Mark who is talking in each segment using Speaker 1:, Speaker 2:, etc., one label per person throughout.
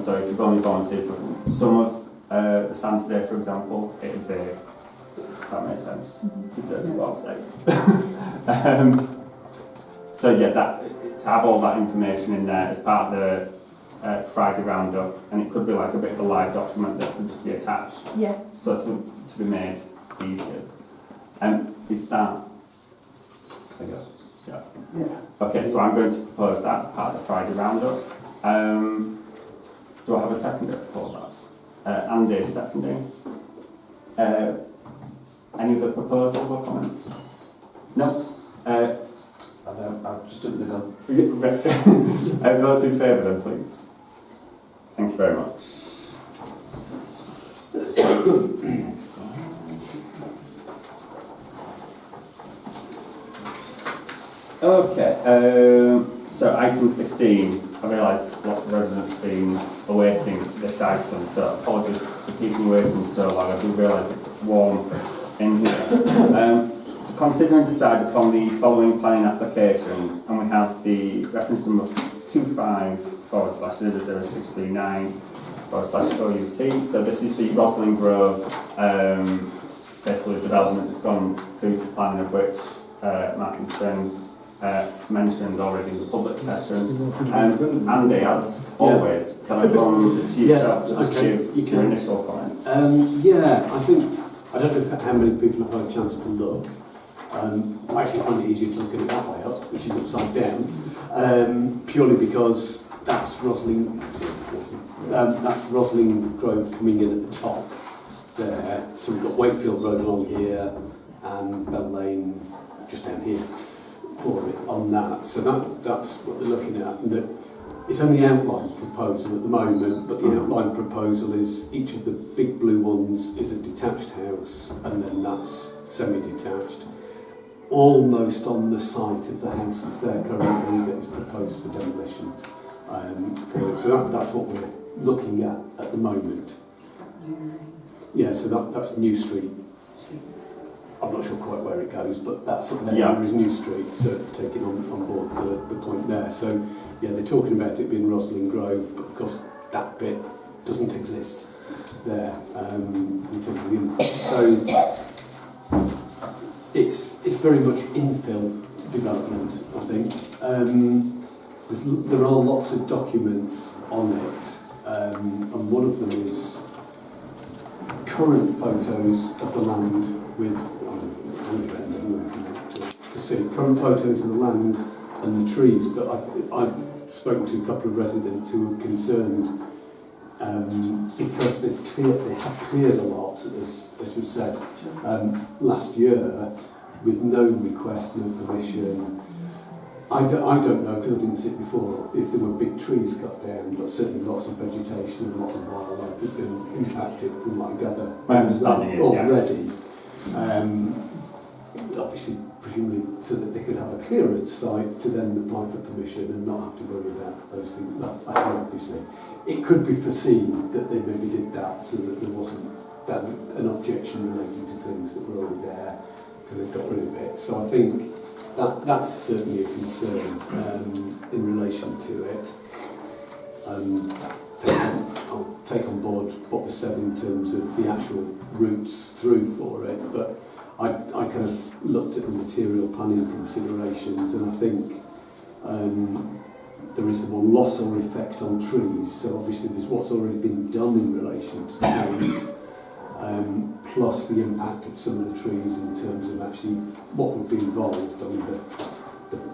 Speaker 1: so if you've only volunteered for some of the Saturday, for example, it is a, if that makes sense, it's a website. So yeah, that, to have all that information in there as part of the Friday roundup, and it could be like a bit of a live document that could just be attached.
Speaker 2: Yeah.
Speaker 1: So to be made easier. Is that? Yeah. Okay, so I'm going to propose that as part of the Friday roundup. Do I have a seconder for that? Andy, seconding. Any other proposals or comments? No?
Speaker 3: I've just done the gun.
Speaker 1: Those in favour then, please. Thank you very much. Okay, so item 15. I realise lots of residents have been awaiting this item, so apologies for keeping you waiting so long. I do realise it's warm in here. So consider and decide upon the following planning applications, and we have the reference number 25/006339/OUT. So this is the Roslyn Grove, basically development that's gone through to planning, of which Martin Stearns mentioned already in the public session. Andy, as always, can I come to yourself to just give your initial comment?
Speaker 3: I think, I don't know how many people have had a chance to look. I actually find it easier to look at it that way up, which is upside down, purely because that's Roslyn Grove coming in at the top there. So we've got Wakefield Road along here and Bell Lane just down here for it on that. So that's what we're looking at. And it's only outline proposal at the moment, but the outline proposal is each of the big blue ones is a detached house, and then that's semi-detached, almost on the site of the house that's there currently that is proposed for demolition. For it. So that's what we're looking at the moment. Yeah, so that's New Street. I'm not sure quite where it goes, but that's there is New Street, so taking on board the point there. So yeah, they're talking about it being Roslyn Grove, but of course that bit doesn't exist there in terms of the impact. So it's very much infill development, I think. There are lots of documents on it, and one of them is current photos of the land with to see current photos of the land and the trees. But I've spoken to a couple of residents who are concerned because they have cleared a lot, as was said last year, with no request, no permission. I don't know, because I didn't see it before, if there were big trees cut down, but certainly lots of vegetation and lots of wildlife have been impacted, from what I gather.
Speaker 1: My understanding is,
Speaker 3: already. Obviously, presumably, so that they could have a clearer site to then apply for permission and not have to worry about those things. Well, I think obviously it could be foreseen that they maybe did that so that there wasn't an objection relating to things that were already there because they've got rid of it. So I think that's certainly a concern in relation to it. I'll take on board what was said in terms of the actual routes through for it, but I kind of looked at the material planning considerations, and I think there is the one loss or effect on trees. So obviously there's what's already been done in relation to trees, plus the impact of some of the trees in terms of actually what would be involved. I mean,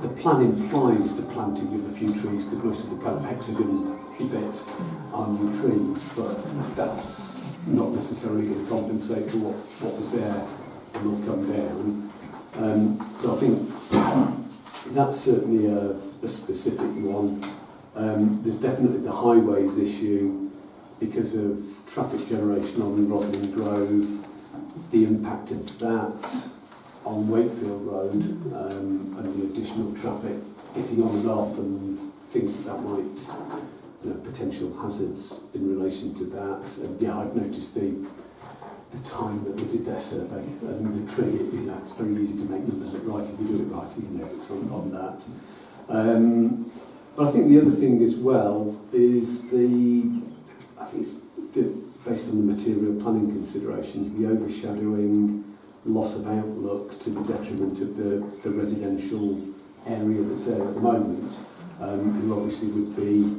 Speaker 3: the plan implies the planting of a few trees because most of the kind of hexagon bits are new trees, but that's not necessarily going to compensate for what was there and will come down. So I think that's certainly a specific one. There's definitely the highways issue because of traffic generation on Roslyn Grove, the impact of that on Wakefield Road, and the additional traffic getting on and off and things that might, potential hazards in relation to that. And yeah, I've noticed the time that they did their survey and the tree, it's very easy to make numbers look right if you do it right, it's on that. But I think the other thing as well is the think it's based on the material planning considerations, the overshadowing, loss of outlook to the detriment of the residential area that's there at the moment, who obviously would be,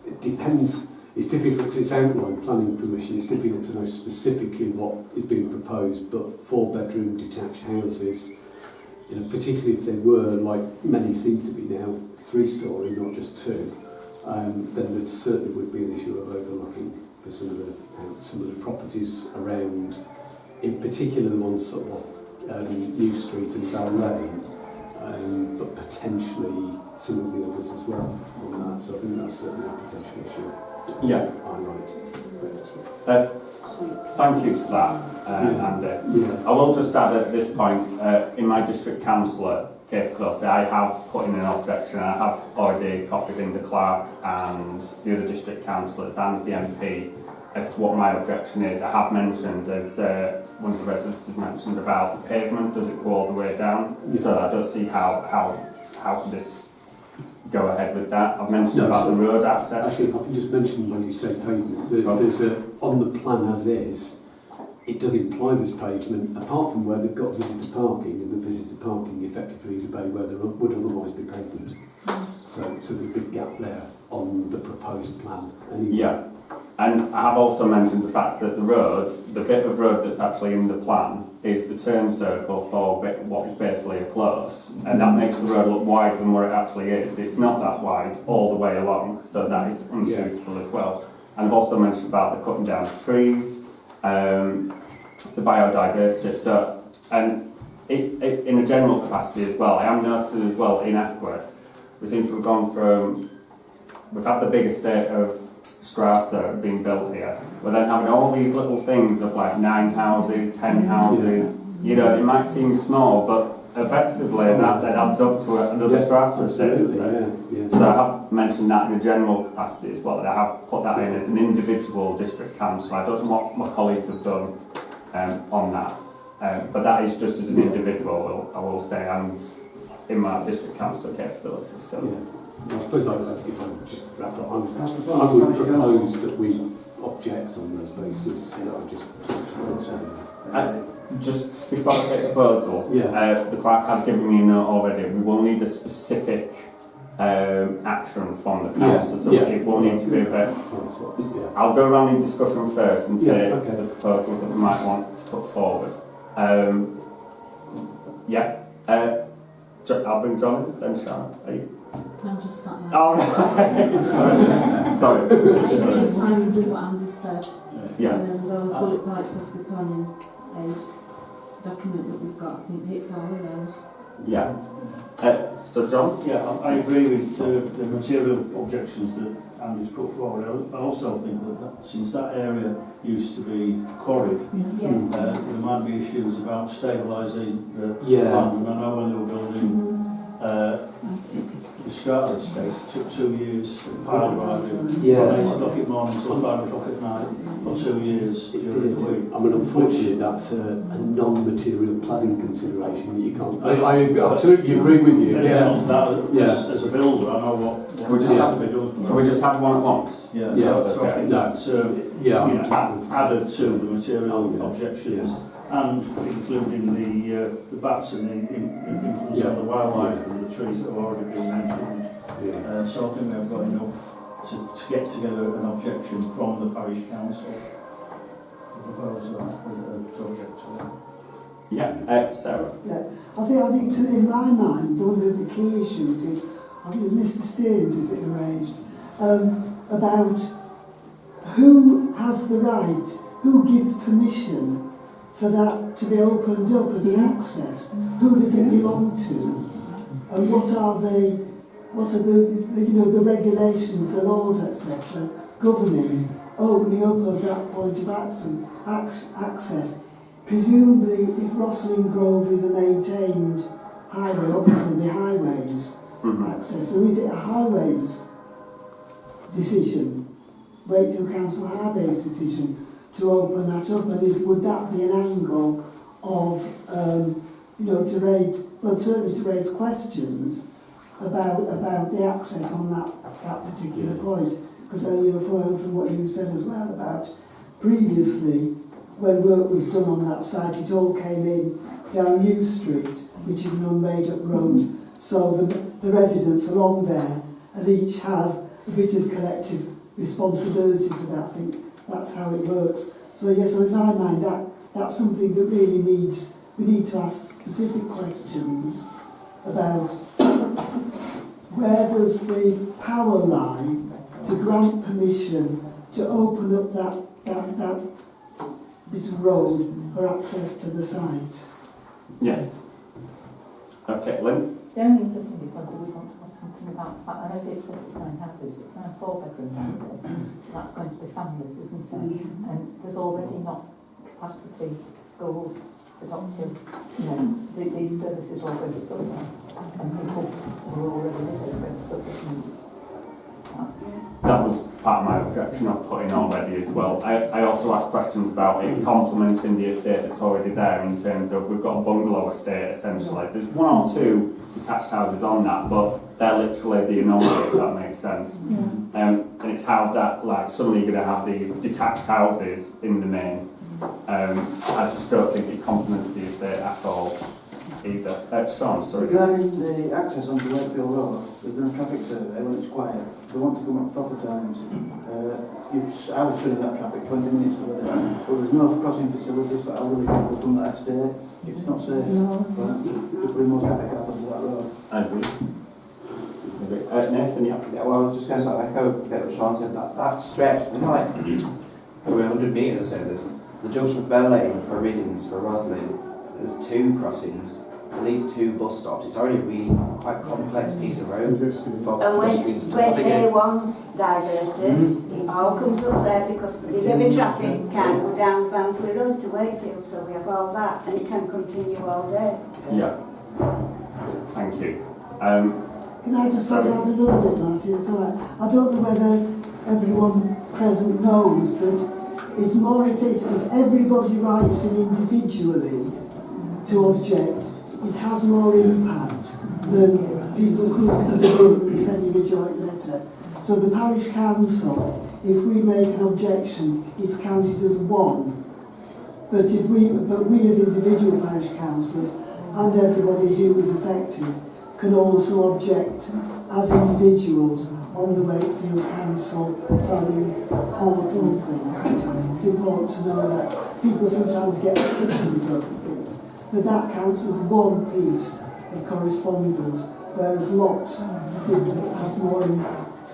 Speaker 3: it depends, it's difficult, it's outline planning permission, it's difficult to know specifically what is being proposed, but 4-bedroom detached houses, you know, particularly if they were, like many seem to be now, 3-storey, not just 2, then there certainly would be an issue of overlooking for some of the properties around, in particular the ones sort of off New Street and Bell Lane, but potentially some of the others as well on that. So I think that's certainly a potential issue.
Speaker 1: Yeah. Thank you for that, Andy.
Speaker 3: Yeah.
Speaker 1: I will just add at this point, in my district councillor capability, I have put in an objection. I have already copied in the clerk and the other district councillors and the MP as to what my objection is. I have mentioned, as one of the residents has mentioned, about the pavement. Does it go all the way down? Yeah. So I don't see how can this go ahead with that. I've mentioned about the road access.
Speaker 3: Actually, if I can just mention when you say pavement, there's on the plan as is, it does imply there's pavement, apart from where they've got visitor parking, and the visitor parking effectively is a bay where there would otherwise be pavement. So there's a big gap there on the proposed plan. Anyway. Yeah.
Speaker 1: And I have also mentioned the fact that the bit of road that's actually in the plan is the turn circle for what is basically a close, and that makes the road look wider than what it actually is. It's not that wide all the way along, so that is unsuitable as well. And I've also mentioned about the cutting down of trees, the biodiversity. So, and in a general capacity as well, I am noticing as well in Ackworth, we seem to have gone from, we've had the big estate of strata being built here, but then having all these little things of like 9 houses, 10 houses, you know, it might seem small, but effectively that adds up to another strata estate. So I have mentioned that in a general capacity as well, that I have put that in as an individual district council. I don't know what my colleagues have done on that, but that is just as an individual, I will say, and in my district council capability. So.
Speaker 3: I suppose if I just wrap up, I would propose that we object on those bases that I just talked about.
Speaker 1: Just before I take proposals, the clerk has given me a note already. We will need a specific action from the council, so it will need to be a bit. I'll go around in discussion first and take the proposals that we might want to put forward. I'll bring John in, then Sharon.
Speaker 2: I'm just sat there.
Speaker 1: Oh, right. Sorry.
Speaker 2: In time with what Andy said. Those bullet points of the planning aid document that we've got, I think hits all of those.
Speaker 1: Yeah. So John?
Speaker 4: Yeah, I agree with the material objections that Andy's put forward. I also think that since that area used to be quarried, there might be issues about stabilising the land. And I know when they were building the strata estate, it took 2 years pile driving from 8 o'clock in the morning until 5 o'clock at night for 2 years during the week.
Speaker 3: I mean, unfortunately, that's a non-material planning consideration that you can't. I absolutely agree with you.
Speaker 4: As a builder, I know what
Speaker 1: can we just have to be done. Can we just have one at once?
Speaker 4: So I think that's added to the material objections. And including the bats and the influence on the wildlife and the trees that have already been mentioned. So I think we've got enough to get together an objection from the parish council to propose that to object to.
Speaker 1: Sarah.
Speaker 5: I think in my mind, one of the key issues is, I think Mr. Stearns is it arranged, about who has the right, who gives permission for that to be opened up as an access. Who does it belong to? And what are the regulations, the laws, etc., governing opening up of that point of access? Presumably, if Rosslyn Grove is a maintained highway, obviously the highways access. So is it a highways decision, Wakefield Council highways decision, to open that up, and would that be an angle of, certainly to raise questions about the access on that particular point? because you know, following from what you said as well about previously, when work was done on that site, it all came in down New Street, which is an unmade up road. So the residents along there and each have a bit of collective responsibility for that. I think that's how it works. So yes, so in my mind, that's something that really needs, we need to ask specific questions about where does the power lie to grant permission to open up that bit of road for access to the site.
Speaker 1: Yes. Okay, Lynn?
Speaker 6: The only other thing is whether we want to add something about the fact, I know it says it's 9 houses, it's now 4-bedroom houses, so that's going to be families, isn't it? And there's already not capacity schools for doctors, you know, these services are going to suffer, and people who are already living are going to suffer from that.
Speaker 1: That was part of my objection of putting already as well. I also asked questions about it complementing the estate that's already there, in terms of we've got a bungalow estate essentially. There's 1 or 2 detached houses on that, but they're literally the anomaly, if that makes sense. And it's how that, like, suddenly you're going to have these detached houses in the main. I just don't think it complements the estate at all either. Sean, sorry.
Speaker 7: Regarding the access onto Wakefield Road, there's been a traffic survey when it's quiet. They want to come at proper times. I was filling that traffic 20 minutes the other day, but there's no crossing facilities for elderly people from that estate. It's not safe. To bring more traffic out onto that road.
Speaker 1: I agree. Nathan, yeah.
Speaker 8: Yeah, well, I was just going to sort of echo a bit what Sean said. That stretch, you know, like over 100 metres or so, there's the junction for Bell Lane, for Riddings, for Roslyn, there's 2 crossings, at least 2 bus stops. It's already a really quite complex piece of road for pedestrians to
Speaker 9: when
Speaker 8: navigate.
Speaker 9: A1's diverted, it all comes up there because the heavy traffic can go down Barnsley Road to Wakefield, so we have all that, and it can continue all day.
Speaker 1: Yeah. Thank you.
Speaker 5: Can I just add another bit, Martin? It's all right. I don't know whether everyone present knows, but it's more if everybody writes in individually to object, it has more impact than people who put a group and sending a joint letter. So the parish council, if we make an objection, it's counted as 1. But we as individual parish councillors and everybody who was affected can also object as individuals on the Wakefield Council planning portal things. It's important to know that people sometimes get petitions over things, but that counts as 1 piece of correspondence, whereas lots has more impact.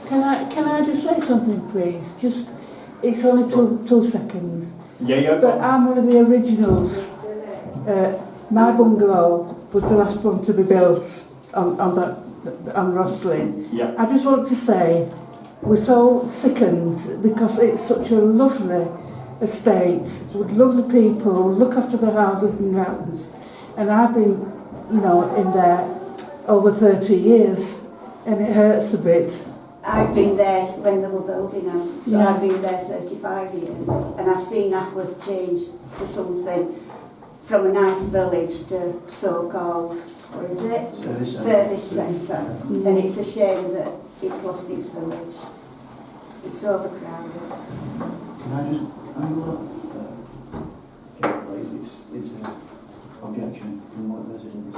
Speaker 10: Can I just say something, please? Just, it's only two seconds.
Speaker 1: Yeah.
Speaker 10: But I'm one of the originals. My bungalow was the last one to be built on Roslyn.
Speaker 1: Yeah.
Speaker 10: I just want to say we're so sickened because it's such a lovely estate with lovely people, look after the houses and gardens. And I've been, you know, in there over 30 years and it hurts a bit.
Speaker 9: I've been there when they were building them, so
Speaker 10: Yeah.
Speaker 9: I've been there 35 years, and I've seen Ackworth change to something from a nice village to so-called, what is it? Service centre. And it's a shame that it's lost its village. It's overcrowded.
Speaker 7: Can I just angle that? Please, it's an objection from one residents.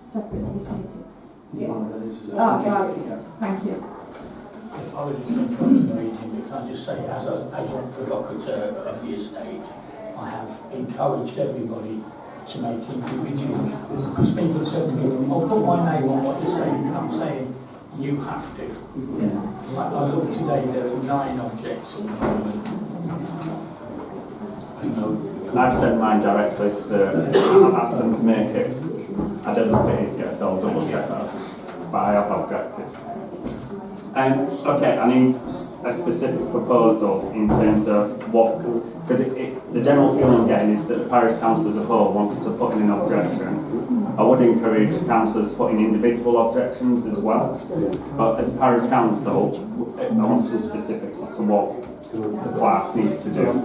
Speaker 2: Separate to this meeting.
Speaker 10: Thank you.
Speaker 11: Apologies for coming to the meeting, but can I just say, as a provocateur of the estate, I have encouraged everybody to make individual, because people have said to me, I'll put my name on what you're saying, and I'm saying, you have to. I looked today, there are 9 objects at the moment.
Speaker 1: I've sent mine directly to I've asked them to make it. I don't know if it is yet, so I'll double check that. But I have objected. Okay, I need a specific proposal in terms of what, because the general feeling I'm getting is that the parish council as a whole wants to put in an objection. I would encourage councillors to put in individual objections as well. But as a parish council, I want some specifics as to what the clerk needs to do.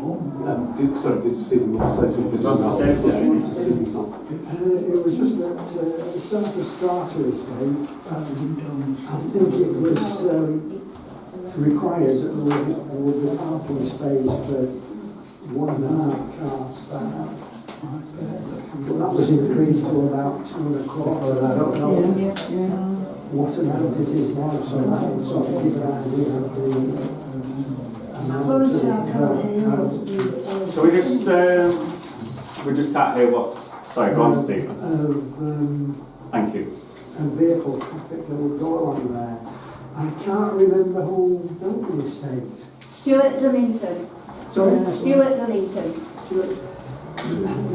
Speaker 3: Did Stephen want to say something?
Speaker 1: Do you want to say something?
Speaker 3: Stephen's not.
Speaker 5: It was just that at the start of Strata Estate, I think it was required that there would be parking space for 1.5 cars per house. But that was increased to about 2.25. I don't know what amount it is now, so I can sort of keep an idea of the
Speaker 9: Sorry, Chair, I can't hear
Speaker 1: So we just can't hear what's... Sorry, go on, Steve. Thank you.
Speaker 5: And vehicle traffic that would go along there. I can't remember who built the estate.
Speaker 9: Stuart Dunnington.
Speaker 5: Sorry?
Speaker 9: Stuart Dunnington.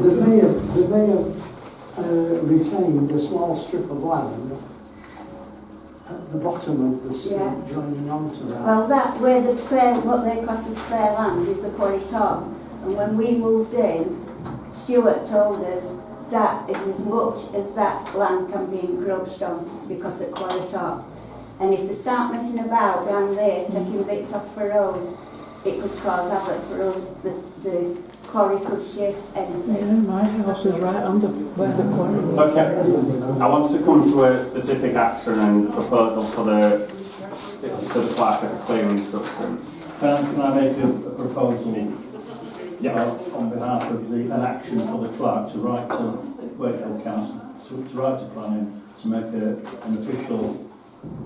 Speaker 5: They may have retained a small strip of land at the bottom of the street, joining onto that.
Speaker 9: Well, that where the spare, what they class as spare land, is the quarry top. And when we moved in, Stuart told us that is as much as that land can be encroached on because of quarry top. And if they start messing about down there, taking bits off for roads, it could cause havoc for us. The quarry could shift anything.
Speaker 10: Yeah, my house is right under where the quarry is.
Speaker 1: Okay. I want to come to a specific action and proposal for the clerk as a clear instruction.
Speaker 4: Can I make a proposal on behalf of an action for the clerk to write to Wakefield Council, to write to planning, to make an official,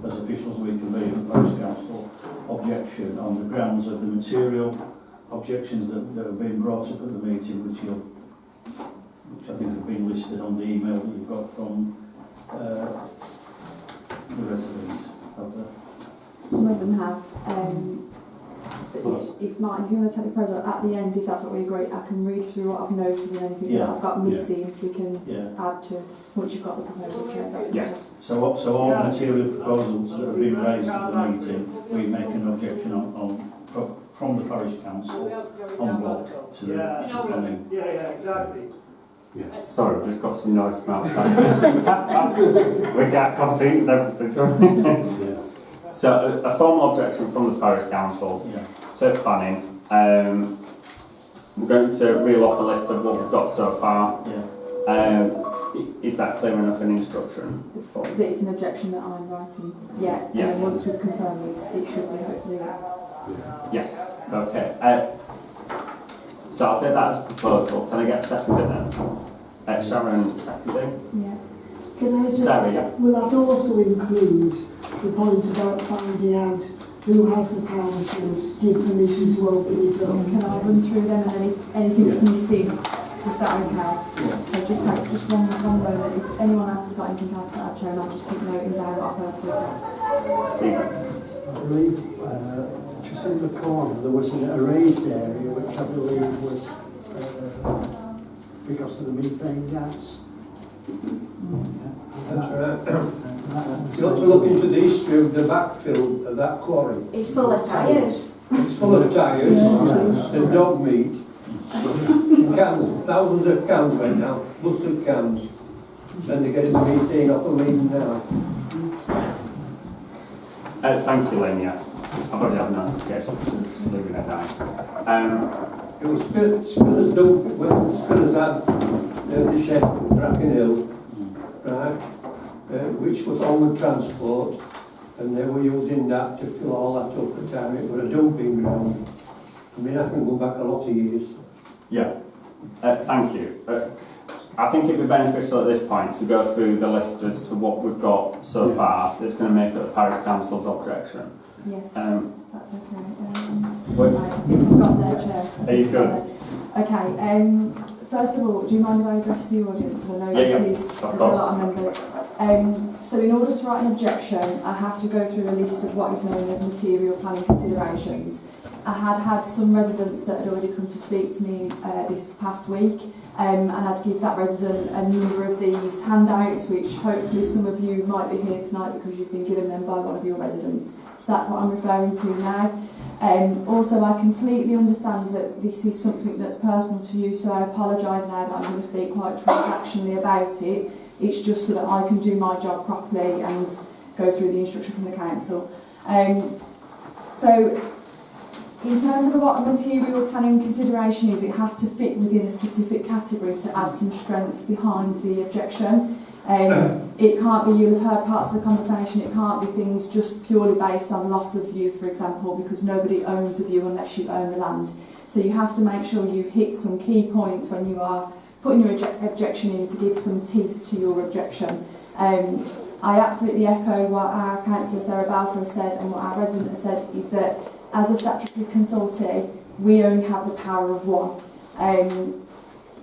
Speaker 4: as official as we can be, the Parish Council objection on the grounds of the material objections that have been brought up at the meeting, which I think have been listed on the email that you've got from the residents of the...
Speaker 2: Some of them have. If Martin, if you want to take the proposal at the end, if that's what we agree, I can read through what I've noted and anything that I've got missing, we can add to once you've got the proposal.
Speaker 1: Yes.
Speaker 4: So all material proposals that have been raised at the meeting, we make an objection from the Parish Council on block to the planning.
Speaker 1: Sorry, we've just got some noise from outside. We got coffee and everything. So a formal objection from the Parish Council to planning. We're going to reel off a list of what we've got so far. Is that clear enough an instruction?
Speaker 2: It's an objection that I'm writing. And then once we've confirmed this, it should be hopefully yes.
Speaker 1: Yes. Okay. So I'll take that as a proposal. Can I get a seconder then? Sharon seconding?
Speaker 2: Yeah.
Speaker 5: Can I just ask, will that also include the point about finding out who has the power to give permission to open it up?
Speaker 2: Can I run through them and anything that's missing? Is that okay? Just one moment. If anyone else has got anything else that I've shown, I'll just keep noting down what I've heard so far.
Speaker 1: Stephen?
Speaker 5: I believe just in the corner there was a raised area which I believe was because of the methane gas.
Speaker 12: That's right. You ought to look into the history of the backfill of that quarry.
Speaker 9: It's full of tyres.
Speaker 12: It's full of tyres and dog meat. Cans, thousands of cans went down, busted cans. Then they're getting the methane off them even now.
Speaker 1: Thank you, Lenia. I've already had a notification for leaving it down.
Speaker 12: It was Spillers dump when Spillers had the shed at Bracken Hill, right, which was on the transport, and they were using that to fill all that up at the time. It was a dumping ground. I mean, I can go back a lot of years.
Speaker 1: Thank you. I think it'd be beneficial at this point to go through the list as to what we've got so far that's going to make up the Parish Council's objection.
Speaker 2: Yes, that's okay.
Speaker 1: I've
Speaker 2: got there, Chair.
Speaker 1: Are you good?
Speaker 2: Okay, first of all, do you mind if I address the audience? Because I know there's a lot of members. So in order to write an objection, I have to go through a list of what is known as material planning considerations. I had some residents that had already come to speak to me this past week, and I'd give that resident a number of these handouts, which hopefully some of you might be here tonight because you've been given them by one of your residents. So that's what I'm referring to now. Also, I completely understand that this is something that's personal to you, so I apologise now that I'm going to speak quite transactionally about it. It's just so that I can do my job properly and go through the instruction from the council. So In terms of what a material planning consideration is, it has to fit within a specific category to add some strength behind the objection. It can't be, you'll have heard parts of the conversation, it can't be things just purely based on loss of view, for example, because nobody owns a view unless you own the land. So you have to make sure you hit some key points when you are putting your objection in to give some teeth to your objection. I absolutely echo what our councillor Sarah Balfour has said and what our resident has said, is that as a statutory consultee, we only have the power of one.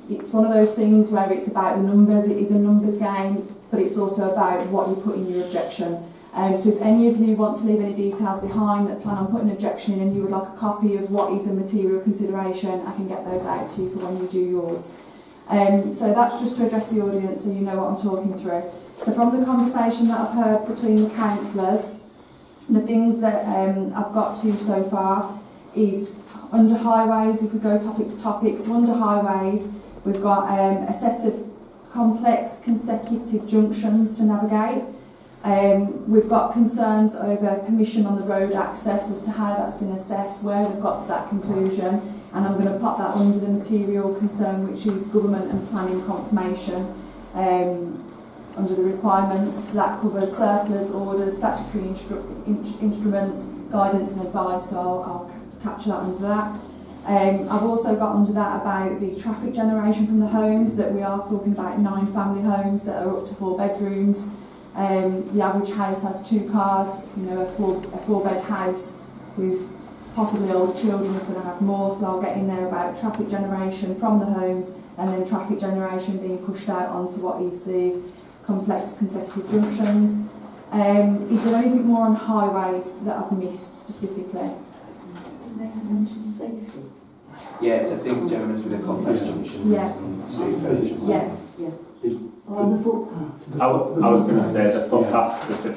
Speaker 2: It's one of those things where it's about the numbers, it is a numbers game, but it's also about what you put in your objection. So if any of you want to leave any details behind that plan on putting an objection in and you would like a copy of what is a material consideration, I can get those out to you for when you do yours. So that's just to address the audience so you know what I'm talking through. So from the conversation that I've heard between the councillors, the things that I've got to so far is under highways, if we go topic to topic, so under highways we've got a set of complex consecutive junctions to navigate. We've got concerns over permission on the road access as to how that's been assessed, where we've got to that conclusion, and I'm going to pop that under the material concern, which is government and planning confirmation. Under the requirements, that covers circulars, orders, statutory instruments, guidance and advice, so I'll capture that under that. I've also got under that about the traffic generation from the homes, that we are talking about 9 family homes that are up to 4 bedrooms. The average house has 2 cars, you know, a 4-bed house with possibly older children is going to have more, so I'll get in there about traffic generation from the homes and then traffic generation being pushed out onto what is the complex consecutive junctions. Is there anything more on highways that I've missed specifically?
Speaker 6: Safety.
Speaker 8: Yeah, I think Gemma's with a complex junction.
Speaker 2: Yeah.
Speaker 8: And
Speaker 2: Yeah.
Speaker 5: On the footpath.
Speaker 1: I was going to say the footpath specifically.